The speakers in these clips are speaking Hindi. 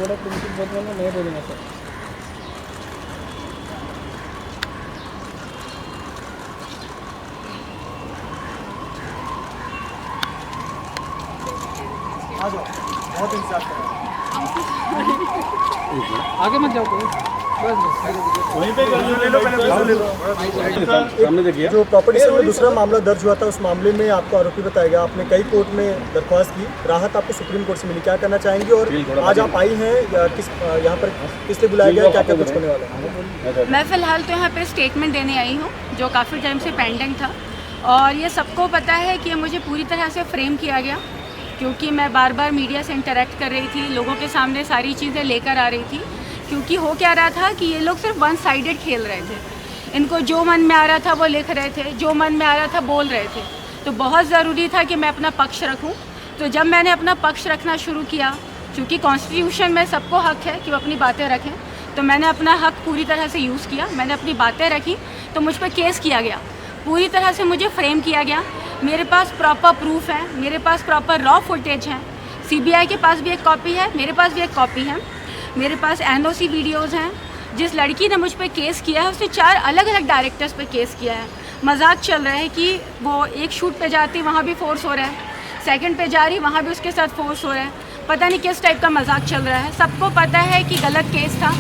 बड़ा प्रिंसिपल बोल रहे हैं, नहीं बोलूँगा सर। आ जाओ, बहुत इंतजार कर रहा आगे मत जाओ कोई, बस वहीं पे ले लो, पहले सामने देखिए। जो प्रॉपर्टी से दूसरा मामला दर्ज हुआ था, उस मामले में आपको आरोपी बताया गया। आपने कई कोर्ट में दरख्वास्त की, राहत आपको सुप्रीम कोर्ट से मिली, क्या करना चाहेंगे? और आज आप आई हैं या किस यहाँ पर किस लिए बुलाया गया, क्या क्या कुछ होने वाला है? मैं फ़िलहाल तो यहाँ पे स्टेटमेंट देने आई हूँ, जो काफ़ी टाइम से पेंडिंग था। और ये सबको पता है कि मुझे पूरी तरह से फ्रेम किया गया, क्योंकि मैं बार बार मीडिया से इंटरेक्ट कर रही थी, लोगों के सामने सारी चीज़ें लेकर आ रही थी। क्योंकि हो क्या रहा था कि ये लोग सिर्फ वन साइडेड खेल रहे थे, इनको जो मन में आ रहा था वो लिख रहे थे, जो मन में आ रहा था बोल रहे थे। तो बहुत ज़रूरी था कि मैं अपना पक्ष रखूं। तो जब मैंने अपना पक्ष रखना शुरू किया, क्योंकि कॉन्स्टिट्यूशन में सबको हक है कि वो अपनी बातें रखें, तो मैंने अपना हक पूरी तरह से यूज़ किया। मैंने अपनी बातें रखी तो मुझ पर केस किया गया, पूरी तरह से मुझे फ्रेम किया गया। मेरे पास प्रॉपर प्रूफ है, मेरे पास प्रॉपर रॉ फुटेज है, CBI के पास भी एक कॉपी है, मेरे पास भी एक कॉपी है, मेरे पास NOC वीडियोज़ हैं। जिस लड़की ने मुझ पे केस किया है उसने 4 अलग अलग डायरेक्टर्स पे केस किया है। मजाक चल रहा है कि वो एक शूट पे जाती वहाँ भी फोर्स हो रहा है, सेकंड पे जा रही वहाँ भी उसके साथ फोर्स हो रहा है। पता नहीं किस टाइप का मजाक चल रहा है। सबको पता है कि गलत केस था।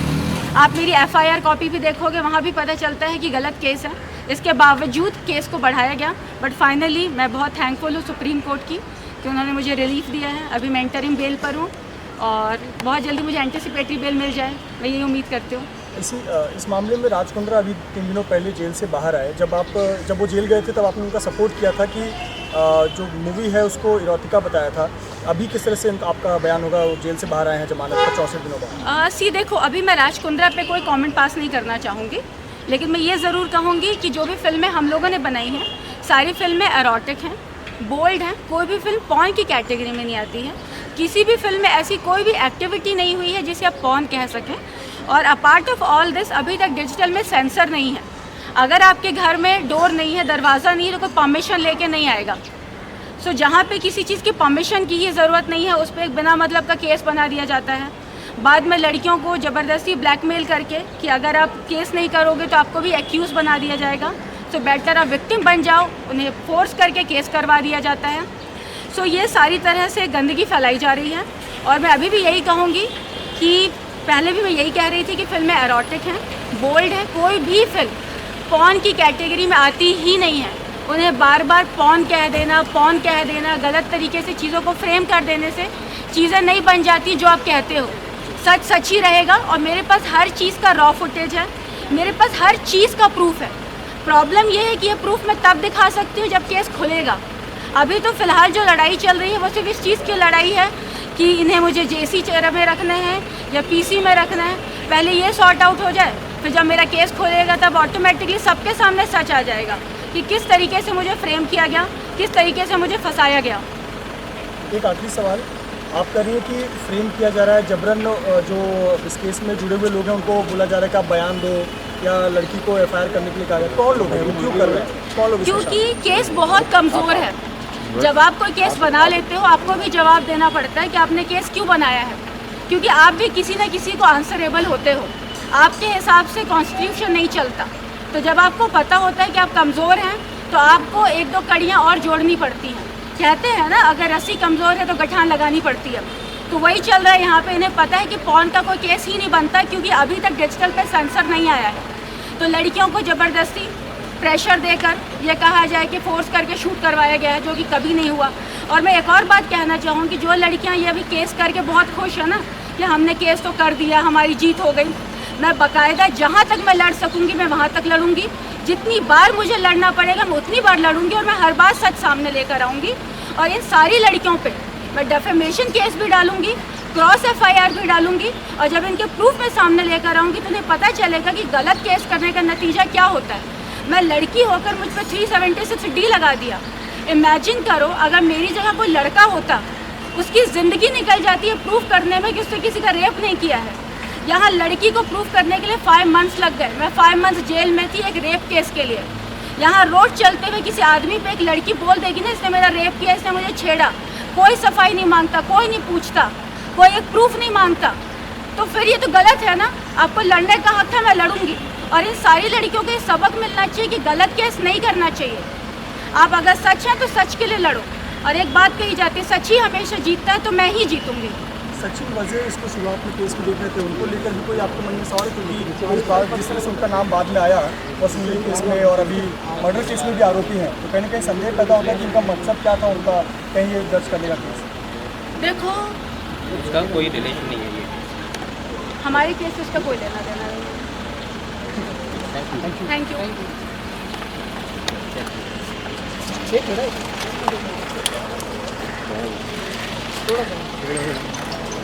आप मेरी FIR कॉपी भी देखोगे, वहाँ भी पता चलता है कि गलत केस है। इसके बावजूद केस को बढ़ाया गया, बट फाइनली मैं बहुत थैंकफुल हूँ सुप्रीम कोर्ट की कि उन्होंने मुझे रिलीफ दिया है। अभी मैं इंटरिम बेल पर हूँ और बहुत जल्दी मुझे एंटीसिपेटरी बेल मिल जाए, मैं यही उम्मीद करती हूँ। इस मामले में राज कुंद्रा अभी 3 दिनों पहले जेल से बाहर आए। जब वो जेल गए थे तब आपने उनका सपोर्ट किया था कि जो मूवी है उसको इरोटिका बताया था। अभी किस तरह से आपका बयान होगा? वो जेल से बाहर आए हैं जमानत पर 64 दिनों बाद। देखो, अभी मैं राज कुंद्रा पे कोई कमेंट पास नहीं करना चाहूँगी, लेकिन मैं ये ज़रूर कहूँगी कि जो भी फिल्में हम लोगों ने बनाई हैं सारी फिल्में एरोटिक हैं, बोल्ड हैं। कोई भी फिल्म पॉर्न की कैटेगरी में नहीं आती है। किसी भी फिल्म में ऐसी कोई भी एक्टिविटी नहीं हुई है जिसे आप पॉर्न कह सकें। और अपार्ट ऑफ ऑल दिस, अभी तक डिजिटल में सेंसर नहीं है। अगर आपके घर में डोर नहीं है, दरवाज़ा नहीं है, तो कोई परमिशन लेके नहीं आएगा। सो जहाँ पे किसी चीज़ की परमिशन की ही ज़रूरत नहीं है, उस पर एक बिना मतलब का केस बना दिया जाता है। बाद में लड़कियों को ज़बरदस्ती ब्लैकमेल करके कि अगर आप केस नहीं करोगे तो आपको भी एक्यूज़ बना दिया जाएगा। सो बेटर आप विक्टिम बन जाओ, उन्हें फोर्स करके केस करवा दिया जाता है। सो ये सारी तरह से गंदगी फैलाई जा रही है। और मैं अभी भी यही कहूँगी कि पहले भी मैं यही कह रही थी कि फिल्में एरोटिक हैं, बोल्ड हैं। कोई भी फिल्म पॉर्न की कैटेगरी में आती ही नहीं है। उन्हें बार बार पॉर्न कह देना, गलत तरीके से चीज़ों को फ्रेम कर देने से चीज़ें नहीं बन जाती जो आप कहते हो। सच सच ही रहेगा। और मेरे पास हर चीज़ का रॉ फुटेज है, मेरे पास हर चीज़ का प्रूफ है। प्रॉब्लम ये है कि ये प्रूफ मैं तब दिखा सकती हूँ जब केस खुलेगा। अभी तो फ़िलहाल जो लड़ाई चल रही है वो सिर्फ इस चीज़ की लड़ाई है कि इन्हें मुझे JC में रखना है या PC में रखना है। पहले ये सॉर्ट आउट हो जाए, फिर जब मेरा केस खोलेगा तब ऑटोमेटिकली सबके सामने सच आ जाएगा कि किस तरीके से मुझे फ्रेम किया गया, किस तरीके से मुझे फंसाया गया। एक आखिरी सवाल, आप कह रही हैं कि फ्रेम किया जा रहा है जबरन। जो इस केस में जुड़े हुए लोग हैं उनको बोला जा रहा है कि आप बयान दो या लड़की को FIR करने के लिए कहा गया। कौन लोग हैं वो, क्यों कर रहे हैं, कौन लोग? क्योंकि केस बहुत कमज़ोर है। जब आप कोई केस बना लेते हो आपको भी जवाब देना पड़ता है कि आपने केस क्यों बनाया है, क्योंकि आप भी किसी न किसी को आंसरेबल होते हो। आपके हिसाब से कॉन्स्टिट्यूशन नहीं चलता। तो जब आपको पता होता है कि आप कमज़ोर हैं तो आपको 1-2 कड़ियाँ और जोड़नी पड़ती हैं। कहते हैं ना, अगर रस्सी कमज़ोर है तो गठान लगानी पड़ती है। तो वही चल रहा है यहाँ पे। इन्हें पता है कि पॉर्न का कोई केस ही नहीं बनता, क्योंकि अभी तक डिजिटल पे सेंसर नहीं आया है। तो लड़कियों को ज़बरदस्ती प्रेशर देकर ये कहा जाए कि फोर्स करके शूट करवाया गया है, जो कि कभी नहीं हुआ। और मैं एक और बात कहना चाहूँगी, जो लड़कियाँ ये अभी केस करके बहुत खुश है ना कि हमने केस तो कर दिया, हमारी जीत हो गई, मैं बाकायदा जहाँ तक मैं लड़ सकूँगी मैं वहाँ तक लड़ूंगी। जितनी बार मुझे लड़ना पड़ेगा मैं उतनी बार लड़ूंगी और मैं हर बार सच सामने लेकर आऊँगी। और इन सारी लड़कियों पे मैं डेफेमेशन केस भी डालूंगी, क्रॉस FIR भी डालूंगी। और जब इनके प्रूफ में सामने लेकर आऊँगी तो उन्हें पता चलेगा कि गलत केस करने का नतीजा क्या होता है। मैं लड़की होकर मुझ पर 376D लगा दिया। इमेजिन करो अगर मेरी जगह कोई लड़का होता, उसकी ज़िंदगी निकल जाती है प्रूफ करने में कि उसने किसी का रेप नहीं किया है। यहाँ लड़की को प्रूफ करने के लिए 5 मंथ्स लग गए। मैं 5 मंथ्स जेल में थी एक रेप केस के लिए। यहाँ रोड चलते हुए किसी आदमी पे एक लड़की बोल देगी ना, इसने मेरा रेप किया, इसने मुझे छेड़ा, कोई सफाई नहीं मांगता, कोई नहीं पूछता, कोई एक प्रूफ नहीं मांगता। तो फिर ये तो गलत है ना। आपको लड़ने का हक है, मैं लड़ूंगी। और इन सारी लड़कियों को ये सबक मिलना चाहिए कि गलत केस नहीं करना चाहिए। आप अगर सच है तो सच के लिए लड़ो। और एक बात कही जाती है, सच ही हमेशा जीतता है, तो मैं ही जीतूंगी। सचिन वजीर इसको शुरुआत में केस में देख रहे थे, उनको लेकर भी कोई आपके मन में सवाल है? क्योंकि इस बार जिस तरह से उनका नाम बाद में आया वसूली केस में और अभी मर्डर केस में भी आरोपी हैं, तो कहीं ना कहीं संदेह पैदा होता है कि इनका मकसद क्या था उनका कहीं ये दर्ज करने का केस। देखो, उसका कोई रिलेशन नहीं है ये। हमारे केस से उसका कोई लेना देना नहीं है। Thank you.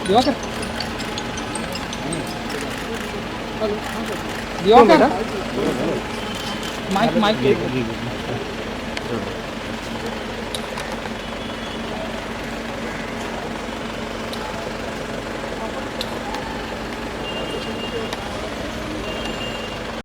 Diwakar Diwakar mic